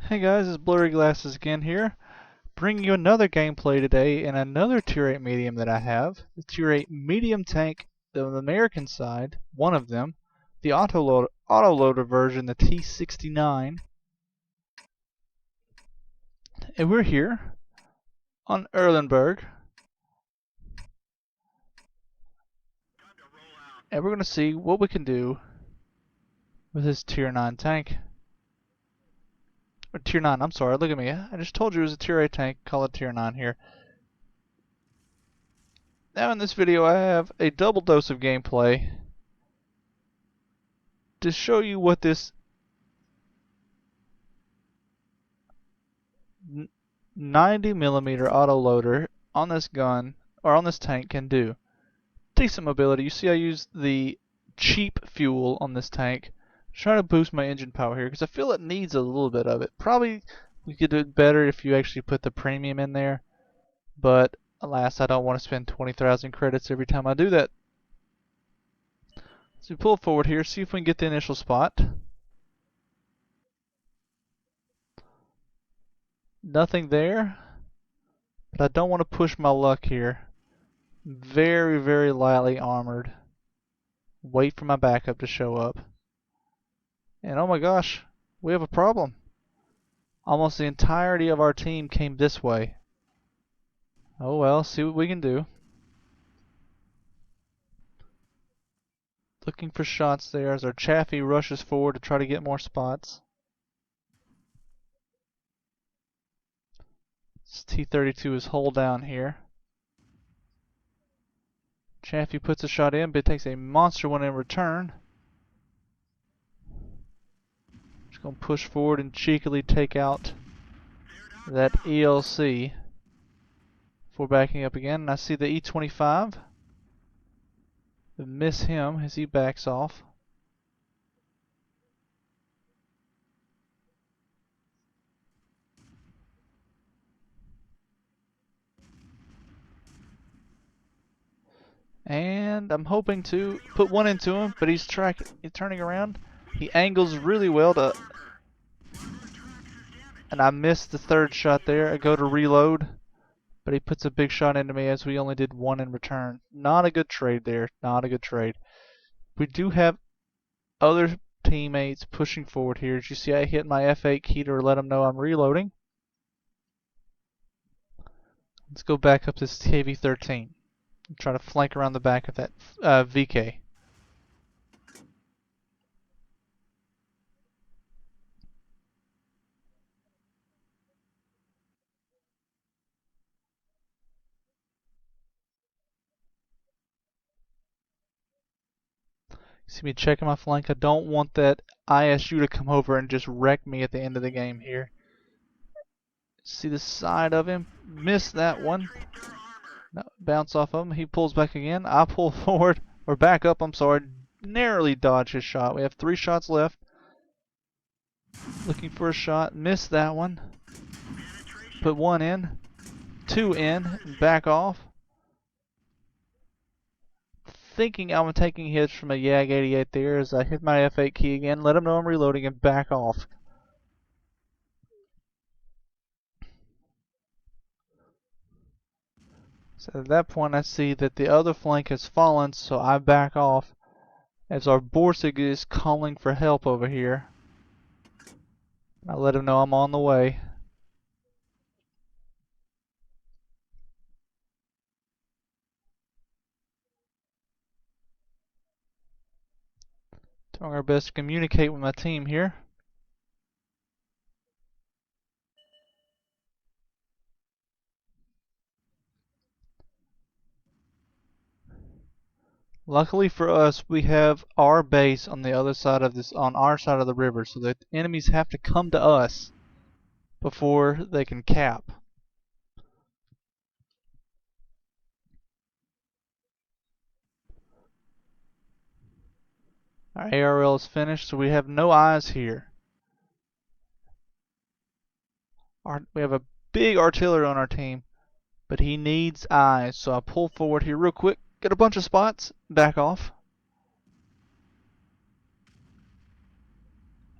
Hey guys, it's Blurry Glasses again here, bringing you another gameplay today in another Tier 8 medium that I have. The Tier 8 medium tank, the American side, one of them, the autoloader version, the T-69. And we're here on Erlenberg. And we're going to see what we can do with this Tier 9 tank. Or Tier 9, I'm sorry, look at me. I just told you it was a Tier 8 tank, call it Tier 9 here. Now in this video I have a double dose of gameplay to show you what this 90mm autoloader on this gun, or on this tank, can do. Decent mobility. You see I use the cheap fuel on this tank. Trying to boost my engine power here because I feel it needs a little bit of it. Probably we could do it better if you actually put the premium in there, but alas, I don't want to spend 20,000 credits every time I do that. So we pull forward here, see if we can get the initial spot. Nothing there, but I don't want to push my luck here. Very, very lightly armored. Wait for my backup to show up. And oh my gosh, we have a problem. Almost the entirety of our team came this way. Oh well, see what we can do. Looking for shots there as our Chaffee rushes forward to try to get more spots. This T-32 is hull down here. Chaffee puts a shot in, but takes a monster one in return. Just gonna push forward and cheekily take out that ELC before backing up again. And I see the E-25. Miss him as he backs off. And I'm hoping to put one into him, but he's turning around. He angles really well to, and I missed the third shot there. I go to reload, but he puts a big shot into me as we only did one in return. Not a good trade there. Not a good trade. We do have other teammates pushing forward here. As you see, I hit my F8 key to let them know I'm reloading. Let's go back up this KV-13. Try to flank around the back of that VK. See me checking my flank. I don't want that ISU to come over and just wreck me at the end of the game here. See the side of him. Miss that one. No, bounce off of him. He pulls back again. I pull forward, or back up, I'm sorry. Narrowly dodge his shot. We have 3 shots left. Looking for a shot. Missed that one. Put 1 in. 2 in. Back off. Thinking I'm taking hits from a YAG-88 there as I hit my F8 key again. Let him know I'm reloading and back off. So at that point I see that the other flank has fallen, so I back off as our Borsig is calling for help over here. I let him know I'm on the way. Doing our best to communicate with my team here. Luckily for us, we have our base on the other side of this, on our side of the river, so that enemies have to come to us before they can cap. Our ARL is finished, so we have no eyes here. We have a big artillery on our team, but he needs eyes, so I pull forward here real quick, get a bunch of spots, back off.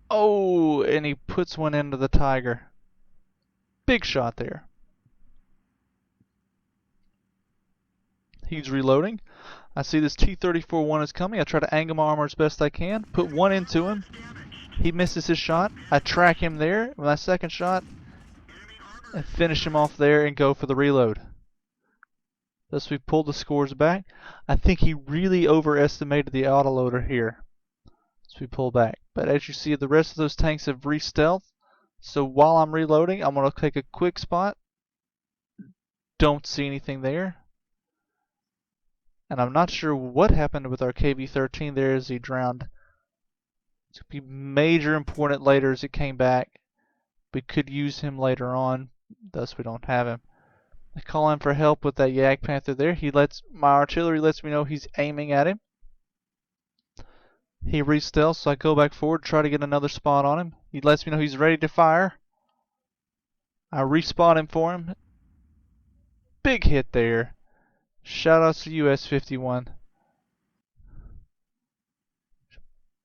Oh, and he puts one into the Tiger. Big shot there. He's reloading. I see this T-34-1 is coming. I try to angle my armor as best I can. Put one into him. He misses his shot. I track him there with my second shot and finish him off there and go for the reload. Thus we pulled the scores back. I think he really overestimated the autoloader here. So we pull back. But as you see, the rest of those tanks have re-stealth. So while I'm reloading, I'm going to take a quick spot. Don't see anything there. And I'm not sure what happened with our KV-13 there as he drowned. It's going to be major important later as it came back. We could use him later on, thus we don't have him. I call in for help with that Yak Panther there. My artillery lets me know he's aiming at him. He re-stealths, so I go back forward, try to get another spot on him. He lets me know he's ready to fire. I re-spot him for him. Big hit there. Shout outs to US-51.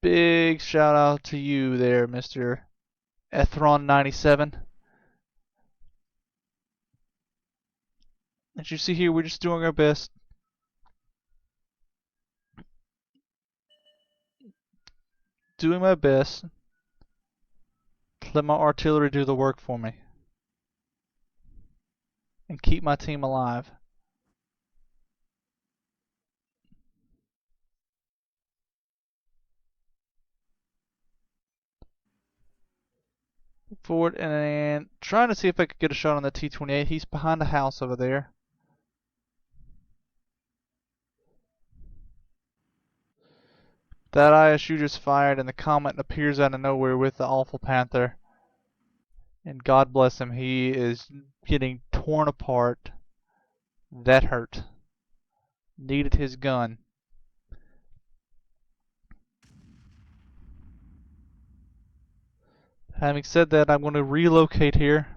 Big shout out to you there, Mr. Ethron 97. As you see here, we're just doing our best. Doing my best to let my artillery do the work for me. And keep my team alive. Forward and trying to see if I could get a shot on the T-28. He's behind the house over there. That ISU just fired and the Comet appears out of nowhere with the Awful Panther. And God bless him, he is getting torn apart. That hurt. Needed his gun. Having said that, I'm going to relocate here.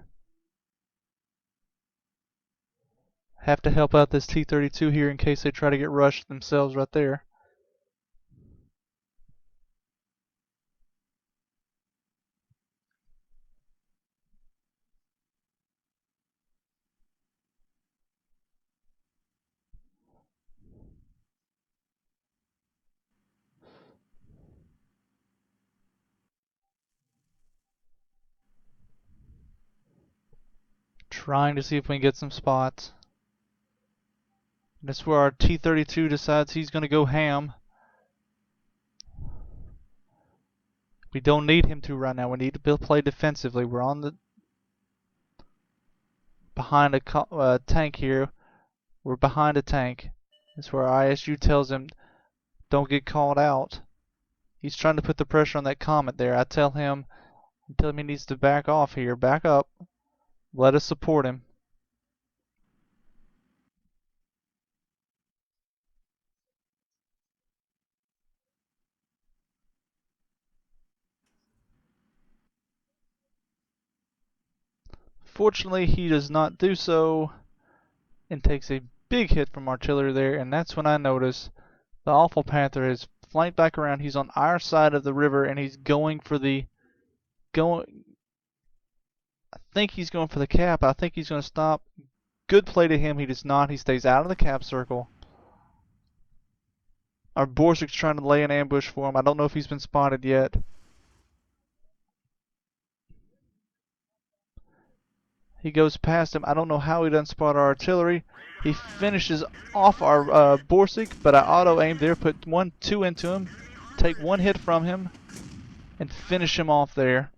Have to help out this T-32 here in case they try to get rushed themselves right there. Trying to see if we can get some spots. That's where our T-32 decides he's going to go ham. We don't need him to right now. We need to play defensively. We're on the behind a tank here. We're behind a tank. That's where ISU tells him don't get called out. He's trying to put the pressure on that Comet there. I tell him he needs to back off here. Back up. Let us support him. Fortunately, he does not do so and takes a big hit from artillery there, and that's when I notice the Awful Panther has flanked back around. He's on our side of the river and he's going for the I think he's going for the cap. I think he's going to stop. Good play to him. He does not. He stays out of the cap circle. Our Borsik's trying to lay an ambush for him. I don't know if he's been spotted yet. He goes past him. I don't know how he doesn't spot our artillery. He finishes off our Borsig, but I auto-aimed there, put 2 into him, take one hit from him, and finish him off there.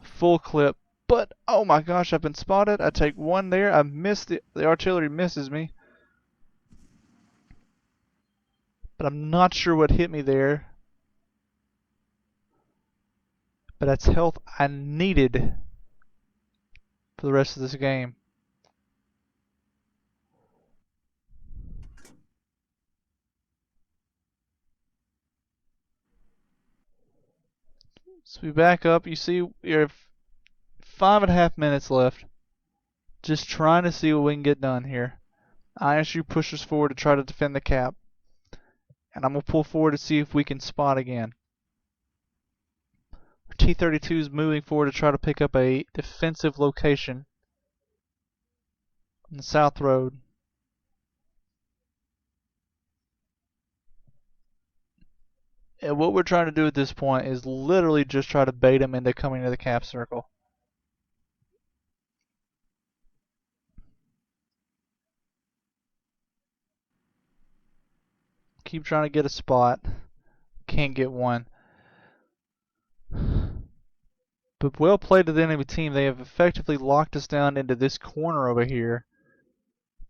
Full clip. But, oh my gosh, I've been spotted. I take one there. I missed the artillery misses me. But I'm not sure what hit me there. But that's health I needed for the rest of this game. So we back up. You see, we have 5.5 minutes left. Just trying to see what we can get done here. ISU pushes forward to try to defend the cap. And I'm going to pull forward to see if we can spot again. T-32 is moving forward to try to pick up a defensive location on the South Road. And what we're trying to do at this point is literally just try to bait them into coming to the cap circle. Keep trying to get a spot. Can't get one. But well played to the enemy team. They have effectively locked us down into this corner over here.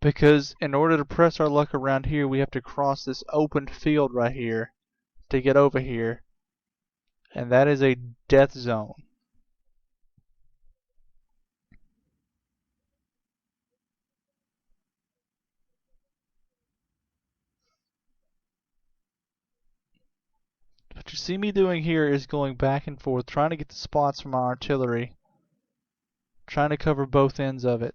Because in order to press our luck around here, we have to cross this open field right here to get over here. And that is a death zone. What you see me doing here is going back and forth, trying to get the spots from our artillery. Trying to cover both ends of it.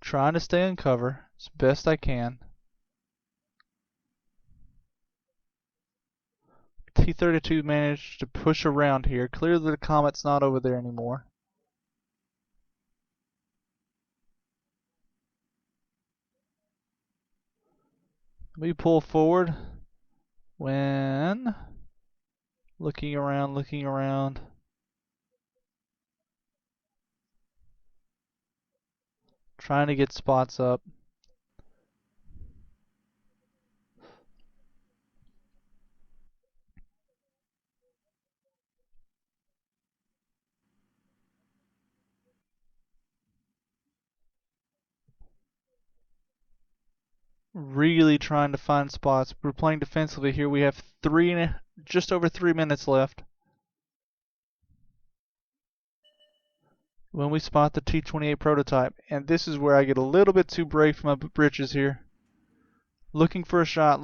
Trying to stay in cover as best I can. T-32 managed to push around here. Clearly the Comet's not over there anymore. We pull forward when looking around. Trying to get spots up. Really trying to find spots. We're playing defensively here. We have just over 3 minutes left. When we spot the T-28 prototype, and this is where I get a little bit too brave for my britches here. Looking for a shot.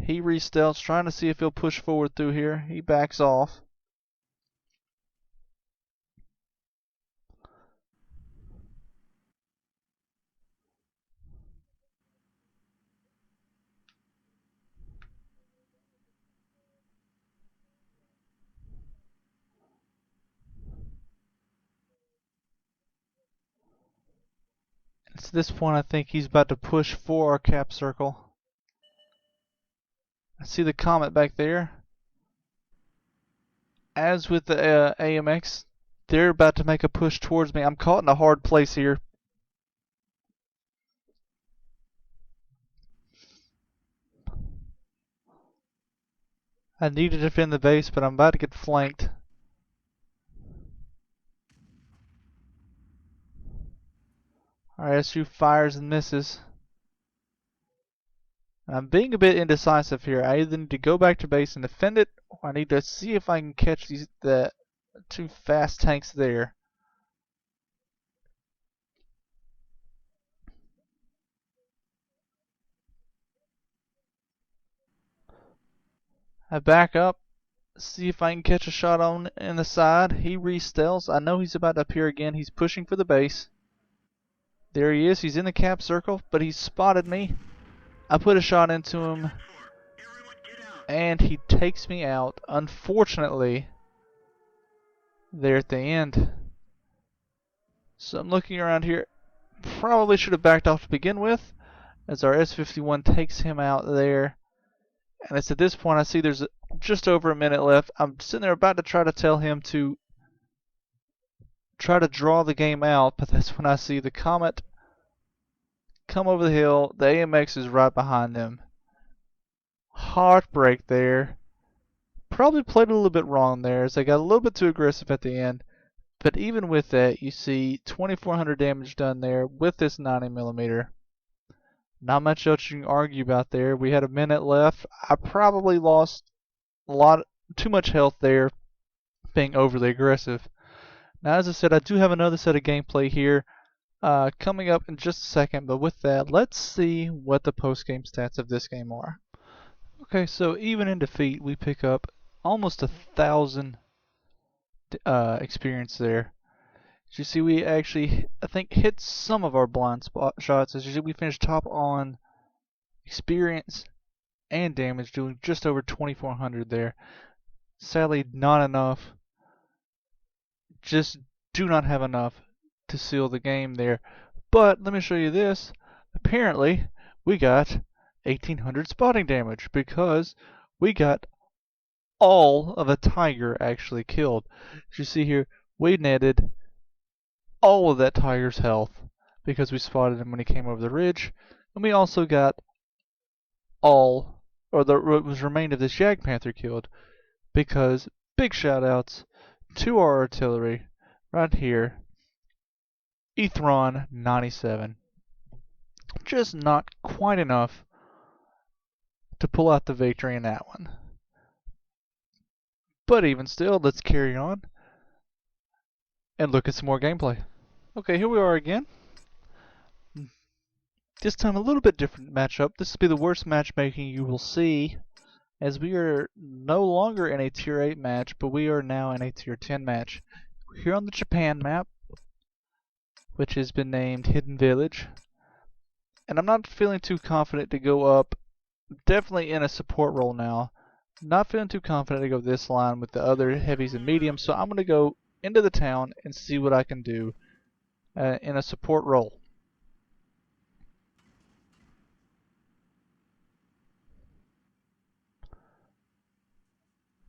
He restelts, trying to see if he'll push forward through here. He backs off. It's this point I think he's about to push for our cap circle. I see the Comet back there. As with the AMX, they're about to make a push towards me. I'm caught in a hard place here. I need to defend the base, but I'm about to get flanked. RSU fires and misses. I'm being a bit indecisive here. I either need to go back to base and defend it, or I need to see if I can catch the two fast tanks there. I back up, see if I can catch a shot on in the side. He restells. I know he's about to appear again. He's pushing for the base. There he is. He's in the cap circle, but he's spotted me. I put a shot into him, and he takes me out. Unfortunately, there at the end. So I'm looking around here. Probably should have backed off to begin with, as our S-51 takes him out there. And it's at this point I see there's just over a minute left. I'm sitting there about to try to tell him to try to draw the game out, but that's when I see the Comet come over the hill. The AMX is right behind them. Heartbreak there. Probably played a little bit wrong there, as they got a little bit too aggressive at the end. But even with that, you see 2,400 damage done there with this 90mm. Not much else you can argue about there. We had a minute left. I probably lost too much health there, being overly aggressive. Now, as I said, I do have another set of gameplay here coming up in just a second. But with that, let's see what the post-game stats of this game are. Okay, so even in defeat, we pick up almost 1,000 experience there. As you see, we actually, I think, hit some of our blind spot shots. As you see, we finished top on experience and damage, doing just over 2,400 there. Sadly, not enough. Just do not have enough to seal the game there. But let me show you this. Apparently, we got 1,800 spotting damage because we got all of a tiger actually killed. As you see here, we netted all of that tiger's health because we spotted him when he came over the ridge. And we also got all, or what was remained of this Jagdpanther killed, because big shout outs to our artillery right here, Ethron 97. Just not quite enough to pull out the victory in that one. But even still, let's carry on and look at some more gameplay. Okay, here we are again. This time a little bit different matchup. This will be the worst matchmaking you will see, as we are no longer in a tier 8 match, but we are now in a tier 10 match. We're here on the Japan map, which has been named Hidden Village. And I'm not feeling too confident to go up. Definitely in a support role now. Not feeling too confident to go this line with the other heavies and mediums, so I'm going to go into the town and see what I can do in a support role.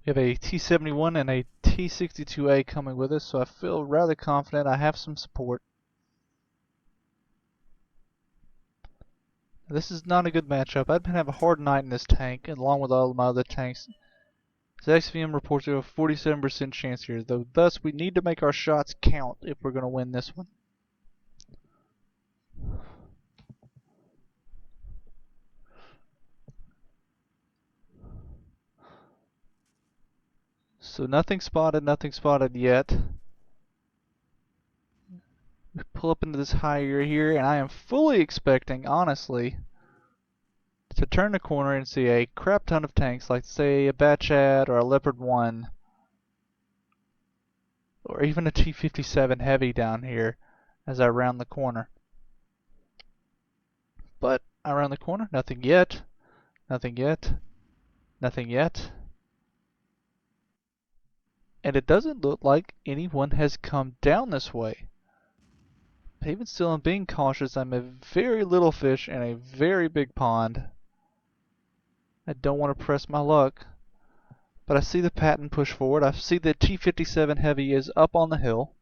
We have a T-71 and a T-62A coming with us, so I feel rather confident I have some support. This is not a good matchup. I've been having a hard night in this tank, along with all of my other tanks. This XVM reports a 47% chance here, though thus we need to make our shots count if we're going to win this one. So nothing spotted yet. We pull up into this high area here, and I am fully expecting, honestly, to turn the corner and see a crap ton of tanks, like say a Batchat or a Leopard 1, or even a T-57 heavy down here as I round the corner. But I round the corner, nothing yet, nothing yet, nothing yet. And it doesn't look like anyone has come down this way. But even still, I'm being cautious. I'm a very little fish in a very big pond. I don't want to press my luck. But I see the Patton push forward. I see the T-57 Heavy is up on the hill.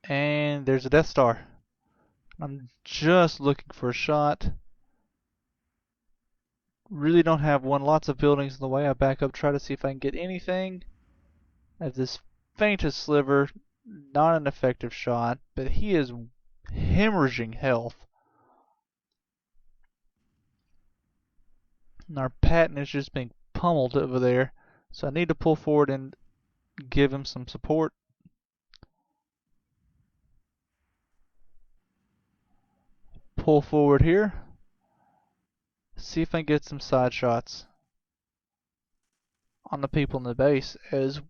And there's a Death Star. I'm just looking for a shot. Really don't have one. Lots of buildings in the way. I back up, try to see if I can get anything. I have this faintest sliver. Not an effective shot, but he is hemorrhaging health. And our Patton is just being pummeled over there. So I need to pull forward and give him some support. Pull forward here. See if I can get some side shots on the people in the base, as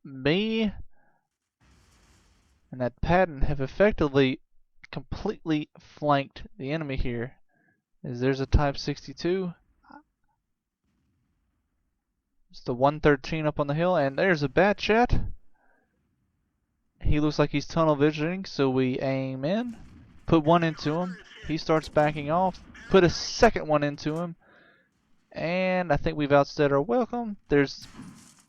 me and that Patton have effectively completely flanked the enemy here. As there's a Type 62. It's the 113 up on the hill, and there's a Batchat. He looks like he's tunnel visioning, so we aim in, put one into him. He starts backing off, put a second one into him, and I think we've outstayed our welcome.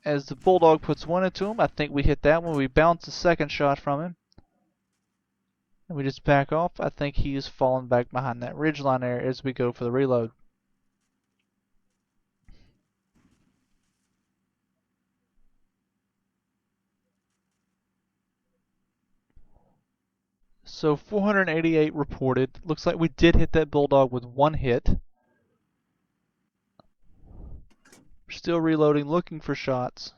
As the Bulldog puts one into him, I think we hit that one. We bounce a second shot from him, and we just back off. I think he's fallen back behind that ridgeline there as we go for the reload. So 488 reported. Looks like we did hit that Bulldog with one hit. We're still reloading, looking for shots.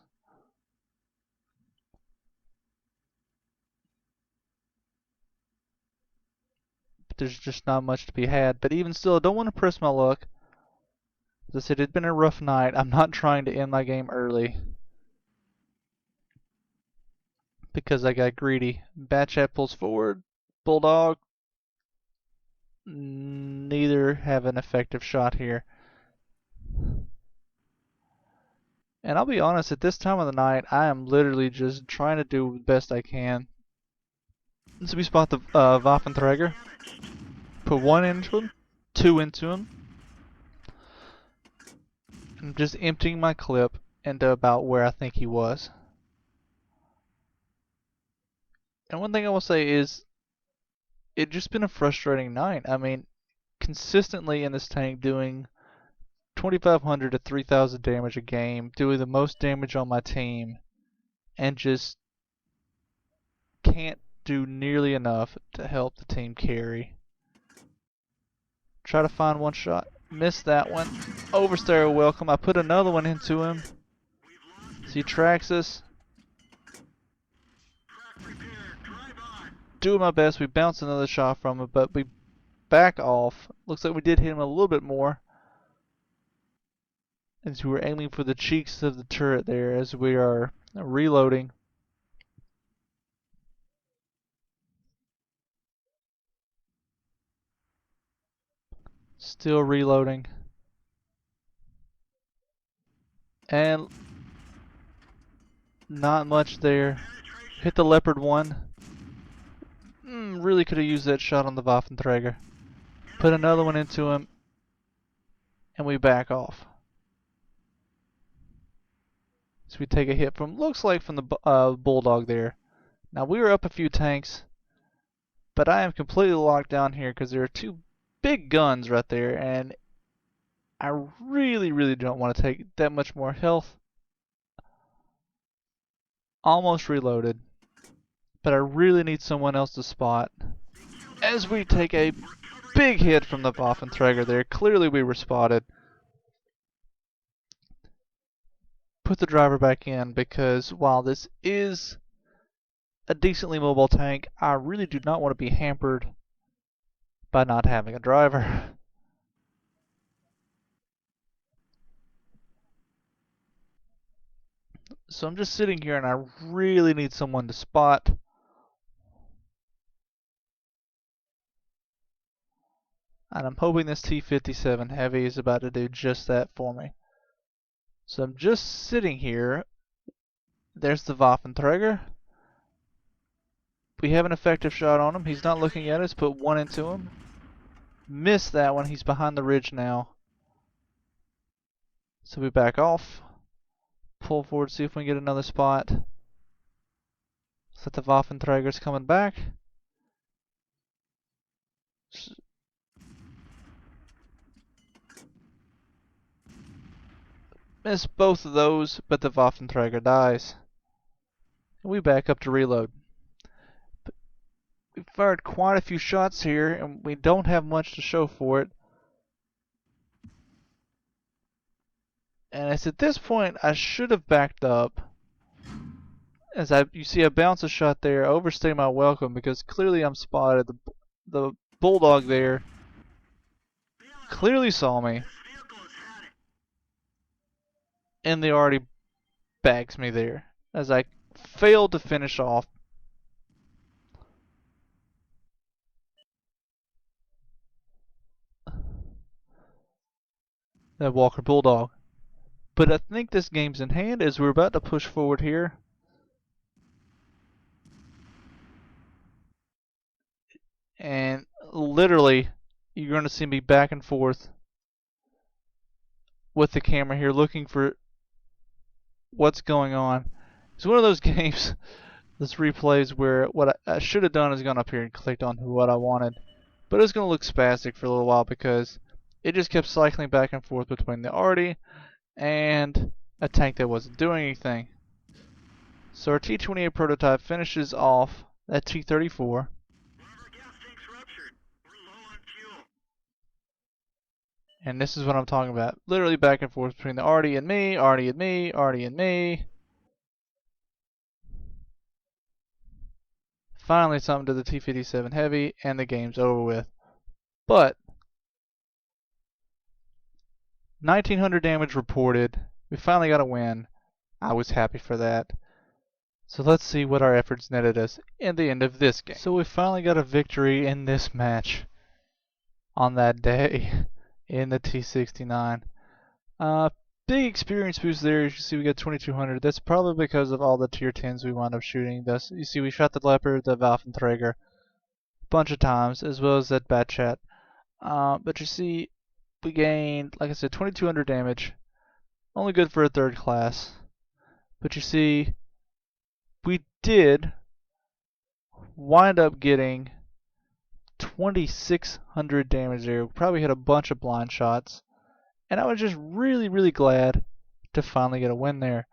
But there's just not much to be had. But even still, I don't want to press my luck. As I said, it's been a rough night. I'm not trying to end my game early. because I got greedy. Batchat pulls forward. Bulldog. Neither have an effective shot here. And I'll be honest, at this time of the night, I am literally just trying to do the best I can. So we spot the Waffenträger. Put one into him, two into him. I'm just emptying my clip into about where I think he was. And one thing I will say is, it's just been a frustrating night. I mean, consistently in this tank doing 2,500 to 3,000 damage a game, doing the most damage on my team, and just can't do nearly enough to help the team carry. Try to find one shot. Missed that one. Overstayer welcome. I put another one into him. So he tracks us. Doing my best. We bounce another shot from him, but we back off. Looks like we did hit him a little bit more. As we were aiming for the cheeks of the turret there as we are reloading. Still reloading. And not much there. Hit the leopard one. Really could have used that shot on the Waffenträger. Put another one into him. And we back off. So we take a hit from, looks like from the Bulldog there. Now we were up a few tanks. But I am completely locked down here because there are two big guns right there. And I really don't want to take that much more health. Almost reloaded. But I really need someone else to spot. As we take a big hit from the Waffenträger there. Clearly we were spotted. Put the driver back in because while this is a decently mobile tank, I really do not want to be hampered by not having a driver. So I'm just sitting here and I really need someone to spot. And I'm hoping this T-67 Heavy is about to do just that for me. So I'm just sitting here. There's the Waffenträger. We have an effective shot on him. He's not looking at us. Put one into him. Missed that one. He's behind the ridge now. So we back off. Pull forward, see if we can get another spot. So the Waffenträger's coming back. Miss both of those, but the Waffenträger dies. And we back up to reload. But we've fired quite a few shots here, and we don't have much to show for it. And it's at this point I should have backed up. As you see, I bounce a shot there, overstay my welcome because clearly I'm spotted. The Bulldog there clearly saw me. And they already bags me there as I failed to finish off. That Walker Bulldog. But I think this game's in hand as we're about to push forward here. And literally, you're going to see me back and forth with the camera here looking for what's going on. It's one of those games, this replays, where what I should have done is gone up here and clicked on what I wanted. But it's going to look spastic for a little while because it just kept cycling back and forth between the arty and a tank that wasn't doing anything. So our T-28 prototype finishes off that T-34. And this is what I'm talking about. Literally back and forth between the arty and me, arty and me, arty and me. Finally something to the T-57 Heavy and the game's over with. But 1900 damage reported. We finally got a win. I was happy for that. So let's see what our efforts netted us in the end of this game. So we finally got a victory in this match on that day in the T-69. Big experience boost there. As you see, we got 2200. That's probably because of all the tier 10s we wound up shooting. Thus, you see, we shot the Leopard, the Waffenträger a bunch of times, as well as that Bat Chat. But you see, we gained, like I said, 2200 damage. Only good for a third class. But you see, we did wind up getting 2600 damage there. We probably hit a bunch of blind shots. And I was just really, really glad to finally get a win there.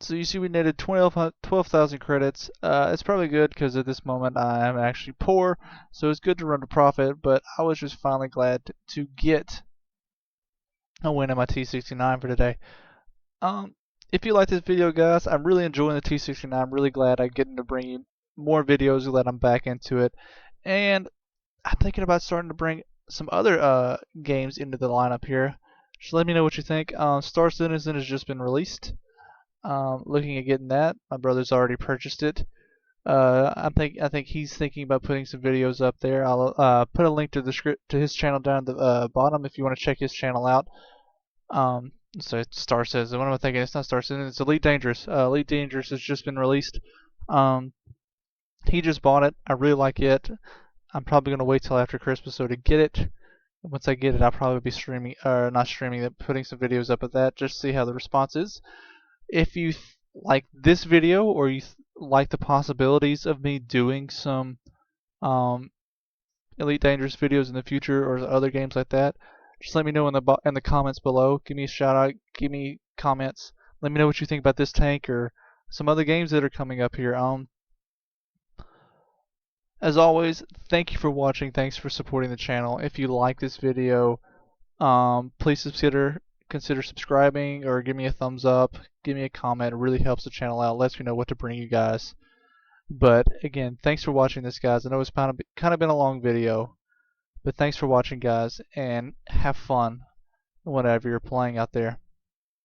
So you see we netted 12,000 credits. It's probably good because at this moment I am actually poor. So it's good to run a profit. But I was just finally glad to get a win in my T-69 for today. If you like this video, guys, I'm really enjoying the T-69. I'm really glad I'm getting to bring you more videos, glad I'm back into it. And I'm thinking about starting to bring some other games into the lineup here. Just let me know what you think. Star Citizen has just been released. Looking at getting that. My brother's already purchased it. I think he's thinking about putting some videos up there. I'll put a link to his channel down at the bottom if you want to check his channel out. So it's Star Citizen. What am I thinking? It's not Star Citizen. It's Elite Dangerous. Elite Dangerous has just been released. He just bought it. I really like it. I'm probably gonna wait till after Christmas so to get it. Once I get it, I'll probably be streaming, or not streaming, putting some videos up of that just to see how the response is. If you like this video or you like the possibilities of me doing some Elite Dangerous videos in the future or other games like that, just let me know in the comments below. Give me a shout out. Give me comments. Let me know what you think about this tank or some other games that are coming up here. As always, thank you for watching. Thanks for supporting the channel. If you like this video, please consider subscribing or give me a thumbs up. Give me a comment. It really helps the channel out. Lets me know what to bring you guys. But again, thanks for watching this, guys. I know it's kind of been a long video, but thanks for watching, guys, and have fun whenever you're playing out there.